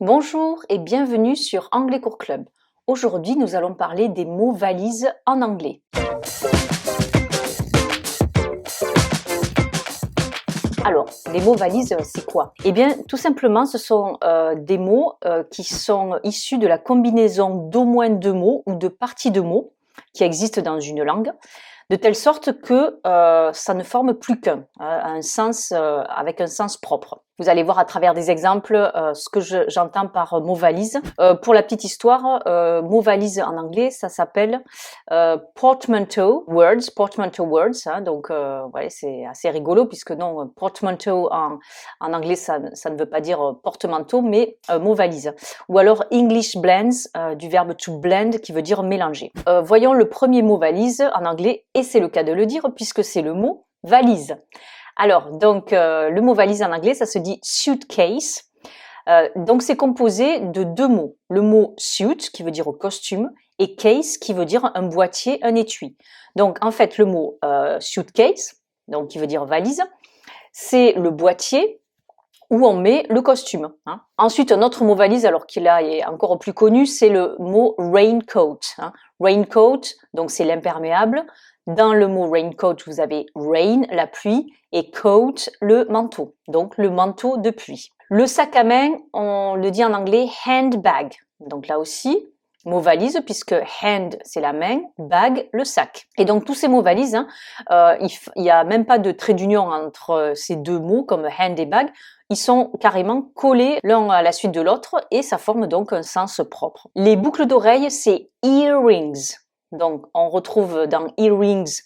Bonjour et bienvenue sur Anglais Cours Club. Aujourd'hui, nous allons parler des mots valises en anglais. Alors, les mots valises, c'est quoi? Eh bien, tout simplement, ce sont des mots qui sont issus de la combinaison d'au moins deux mots ou de parties de mots qui existent dans une langue, de telle sorte que ça ne forme plus qu'un, avec un sens propre. Vous allez voir à travers des exemples ce que j'entends par mot valise. Pour la petite histoire, mot valise en anglais, ça s'appelle portmanteau words. Hein, donc, ouais, c'est assez rigolo puisque non, portmanteau en anglais, ça ne veut pas dire porte-manteau, mais mot valise. Ou alors English blends, du verbe to blend qui veut dire mélanger. Voyons le premier mot valise en anglais, et c'est le cas de le dire puisque c'est le mot valise. Alors, donc, le mot valise en anglais, ça se dit suitcase. Donc, c'est composé de deux mots. Le mot suit, qui veut dire costume, et case, qui veut dire un boîtier, un étui. Donc, en fait, le mot suitcase, donc qui veut dire valise, c'est le boîtier où on met le costume. Hein. Ensuite, un autre mot valise, alors qu'il est encore plus connu, c'est le mot raincoat. Hein. Raincoat, donc c'est l'imperméable. Dans le mot raincoat, vous avez rain, la pluie, et coat, le manteau, donc le manteau de pluie. Le sac à main, on le dit en anglais handbag. Donc là aussi, mot valise, puisque hand, c'est la main, bag, le sac. Et donc tous ces mots valises, hein, il n'y a même pas de trait d'union entre ces deux mots, comme hand et bag. Ils sont carrément collés l'un à la suite de l'autre et ça forme donc un sens propre. Les boucles d'oreilles, c'est earrings. Donc, on retrouve dans earrings,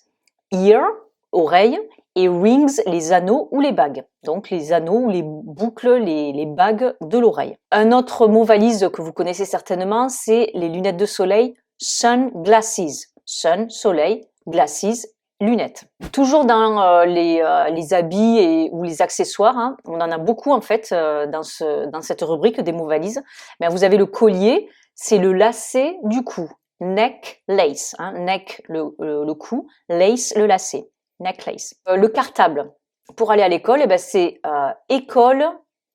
ear, oreille, et rings, les anneaux ou les bagues. Donc, les anneaux ou les boucles, les bagues de l'oreille. Un autre mot valise que vous connaissez certainement, c'est les lunettes de soleil, sunglasses. Sun, soleil, glasses, lunettes. Toujours dans les habits ou les accessoires, hein, on en a beaucoup en fait dans cette rubrique des mots valises. Mais vous avez le collier, c'est le lacet du cou. Necklace, hein, neck le cou, lace le lacet, necklace. Le cartable, pour aller à l'école, c'est école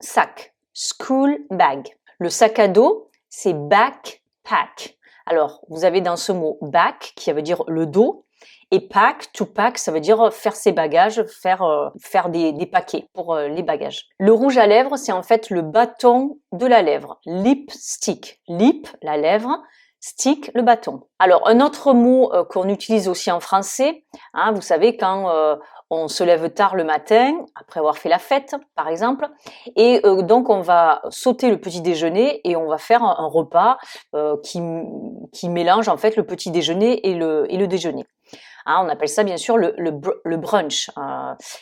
sac, school bag. Le sac à dos, c'est backpack. Alors, vous avez dans ce mot back qui veut dire le dos, et pack, to pack, ça veut dire faire ses bagages, faire des paquets pour les bagages. Le rouge à lèvres, c'est en fait le bâton de la lèvre, lipstick. Lip, la lèvre, stick, le bâton. Alors, un autre mot qu'on utilise aussi en français, hein, vous savez, quand on se lève tard le matin, après avoir fait la fête, par exemple, et donc on va sauter le petit déjeuner et on va faire un repas qui mélange en fait le petit déjeuner et le déjeuner. Hein, on appelle ça bien sûr le brunch.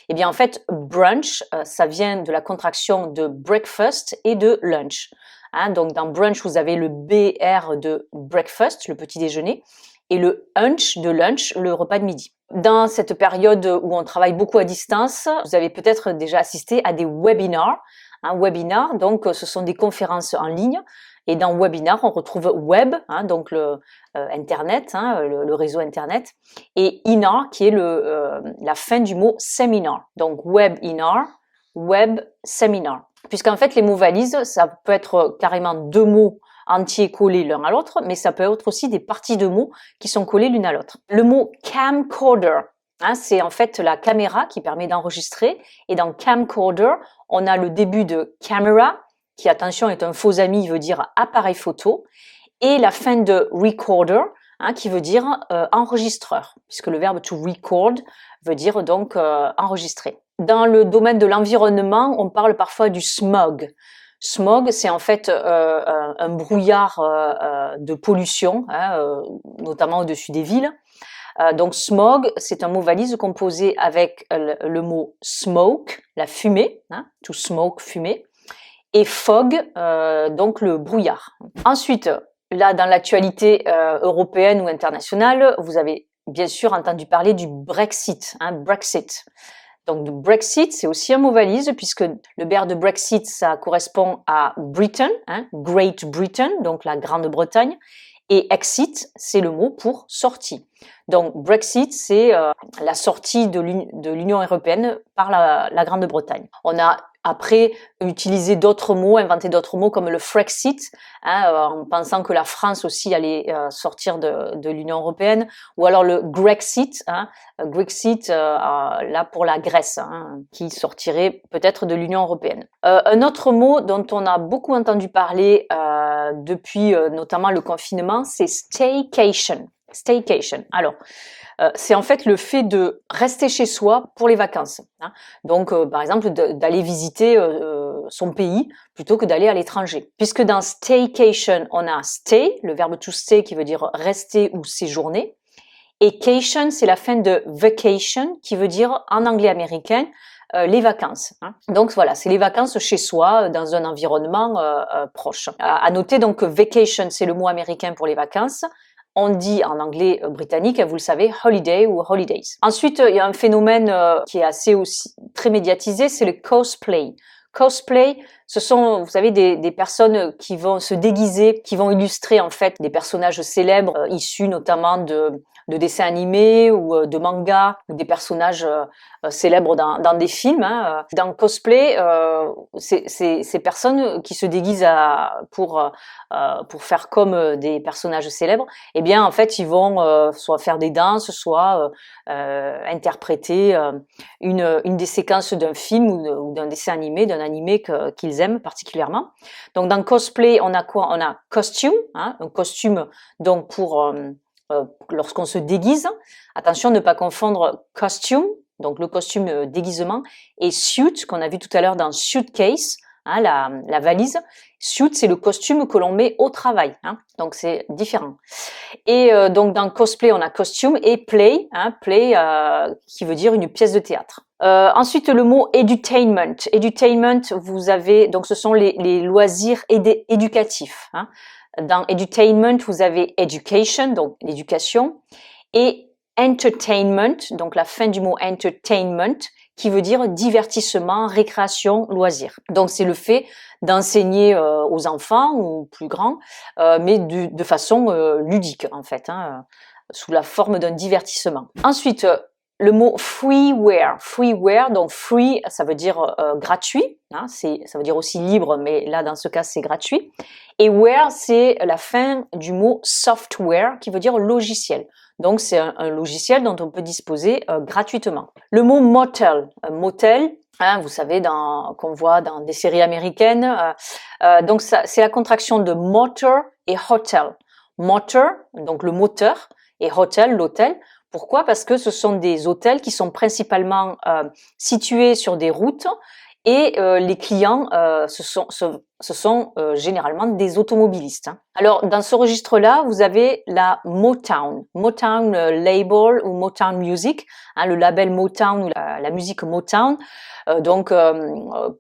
Et bien en fait, brunch, ça vient de la contraction de breakfast et de lunch. Hein, donc dans brunch, vous avez le BR de breakfast, le petit déjeuner, et le hunch de lunch, le repas de midi. Dans cette période où on travaille beaucoup à distance, vous avez peut-être déjà assisté à des webinars. Un webinar, donc ce sont des conférences en ligne. Et dans webinar, on retrouve web, hein, donc le internet, hein, le réseau internet, et inar qui est la fin du mot seminar. Donc webinar, web seminar. Puisqu'en fait les mots valises, ça peut être carrément deux mots entiers collés l'un à l'autre, mais ça peut être aussi des parties de mots qui sont collées l'une à l'autre. Le mot camcorder, hein, c'est en fait la caméra qui permet d'enregistrer, et dans camcorder, on a le début de camera, qui, attention, est un faux ami, veut dire appareil photo, et la fin de recorder, hein, qui veut dire enregistreur, puisque le verbe to record veut dire donc enregistrer. Dans le domaine de l'environnement, on parle parfois du smog. Smog, c'est en fait un brouillard de pollution, hein, notamment au-dessus des villes. Donc smog, c'est un mot valise composé avec le mot smoke, la fumée, hein, to smoke, fumer, et fog, donc le brouillard. Ensuite, là, dans l'actualité européenne ou internationale, vous avez bien sûr entendu parler du Brexit, hein, Brexit. Donc, le Brexit, c'est aussi un mot valise puisque le verbe de Brexit, ça correspond à Britain, hein, Great Britain, donc la Grande-Bretagne, Et exit, c'est le mot pour sortie. Donc Brexit, c'est la sortie de l'Union européenne par la Grande-Bretagne. On a après utilisé d'autres mots, inventé d'autres mots comme le Frexit, en pensant que la France aussi allait sortir de l'Union européenne, ou alors le Grexit, Grexit là pour la Grèce, qui sortirait peut-être de l'Union européenne. Un autre mot dont on a beaucoup entendu parler depuis notamment le confinement, c'est staycation. Staycation. Alors, c'est en fait le fait de rester chez soi pour les vacances. Donc, par exemple, d'aller visiter son pays plutôt que d'aller à l'étranger. Puisque dans staycation, on a stay, le verbe to stay qui veut dire rester ou séjourner. Et cation, c'est la fin de vacation qui veut dire en anglais américain les vacances. Donc voilà, c'est les vacances chez soi, dans un environnement proche. À noter donc que vacation, c'est le mot américain pour les vacances. On dit en anglais britannique, vous le savez, holiday ou holidays. Ensuite, il y a un phénomène qui est assez aussi très médiatisé, c'est le cosplay. Cosplay, ce sont, vous savez, des personnes qui vont se déguiser, qui vont illustrer en fait des personnages célèbres issus notamment de dessins animés ou de mangas ou des personnages célèbres dans des films. Dans cosplay, ces personnes qui se déguisent pour faire comme des personnages célèbres, eh bien en fait ils vont soit faire des danses, soit interpréter une des séquences d'un film ou d'un dessin animé, d'un animé qu'ils aiment particulièrement. Donc dans cosplay, on a quoi? On a costume, un costume donc pour lorsqu'on se déguise. Attention, ne pas confondre costume, donc le costume déguisement, et suit, qu'on a vu tout à l'heure dans suitcase, la valise. Suit, c'est le costume que l'on met au travail, donc c'est différent. Et donc dans cosplay, on a costume et play, play qui veut dire une pièce de théâtre. Ensuite, le mot edutainment. Edutainment, vous avez, donc ce sont les loisirs éducatifs. Dans edutainment, vous avez education, donc l'éducation, et entertainment, donc la fin du mot entertainment, qui veut dire divertissement, récréation, loisir. Donc c'est le fait d'enseigner aux enfants ou plus grands, mais de façon ludique en fait, sous la forme d'un divertissement. Ensuite, le mot freeware. Freeware, donc free, ça veut dire gratuit, ça veut dire aussi libre, mais là dans ce cas c'est gratuit. Et ware, c'est la fin du mot software, qui veut dire logiciel. Donc c'est un logiciel dont on peut disposer gratuitement. Le mot motel, motel, vous savez, qu'on voit dans des séries américaines. Donc c'est la contraction de motor et hotel. Motor, donc le moteur, et hotel, l'hôtel. Pourquoi? Parce que ce sont des hôtels qui sont principalement situés sur des routes et les clients ce sont généralement des automobilistes. Alors dans ce registre-là, vous avez la Motown, Motown Label ou Motown Music, le label Motown ou la musique Motown. Donc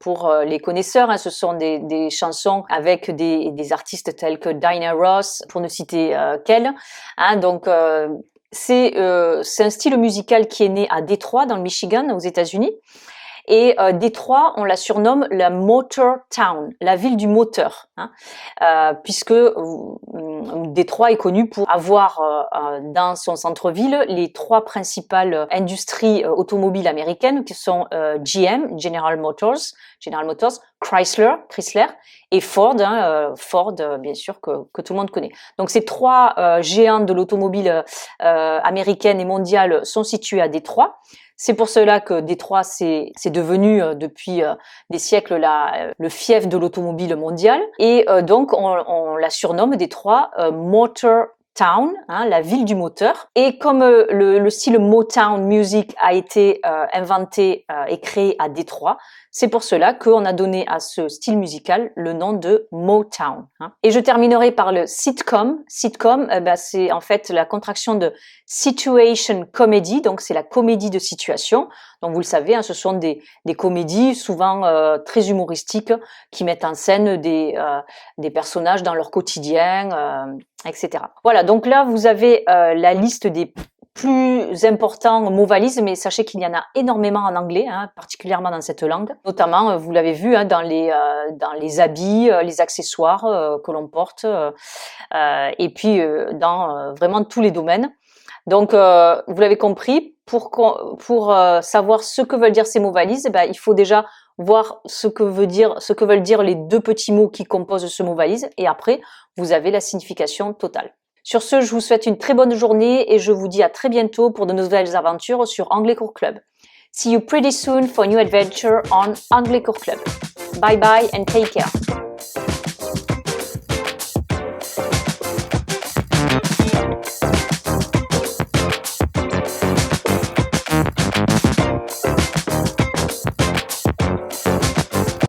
pour les connaisseurs, ce sont des chansons avec des artistes tels que Diana Ross, pour ne citer qu'elle. Donc c'est un style musical qui est né à Détroit, dans le Michigan, aux États-Unis. Et Détroit, on la surnomme la Motor Town, la ville du moteur, puisque Détroit est connu pour avoir dans son centre-ville les trois principales industries automobiles américaines, qui sont GM, General Motors, Chrysler, et Ford, Ford bien sûr que tout le monde connaît. Donc ces trois géants de l'automobile américaine et mondiale sont situés à Détroit. C'est pour cela que Détroit c'est devenu depuis des siècles le fief de l'automobile mondiale. Et donc on la surnomme Détroit Motor Town, la ville du moteur. Et comme le style Motown Music a été inventé et créé à Détroit, c'est pour cela qu'on a donné à ce style musical le nom de Motown. Et je terminerai par le sitcom. Sitcom, c'est en fait la contraction de situation comedy, donc c'est la comédie de situation. Donc vous le savez, ce sont des comédies souvent très humoristiques qui mettent en scène des personnages dans leur quotidien, etc. Voilà, donc là vous avez la liste des plus importants mots valises, mais sachez qu'il y en a énormément en anglais, hein, particulièrement dans cette langue. Notamment, vous l'avez vu, hein, dans les habits, les accessoires que l'on porte, et puis dans vraiment tous les domaines. Donc, vous l'avez compris, pour savoir ce que veulent dire ces mots valises, il faut déjà voir ce que veulent dire les deux petits mots qui composent ce mot valise, et après, vous avez la signification totale. Sur ce, je vous souhaite une très bonne journée et je vous dis à très bientôt pour de nouvelles aventures sur Anglais Cours Club. See you pretty soon for a new adventure on Anglais Cours Club. Bye bye and take care.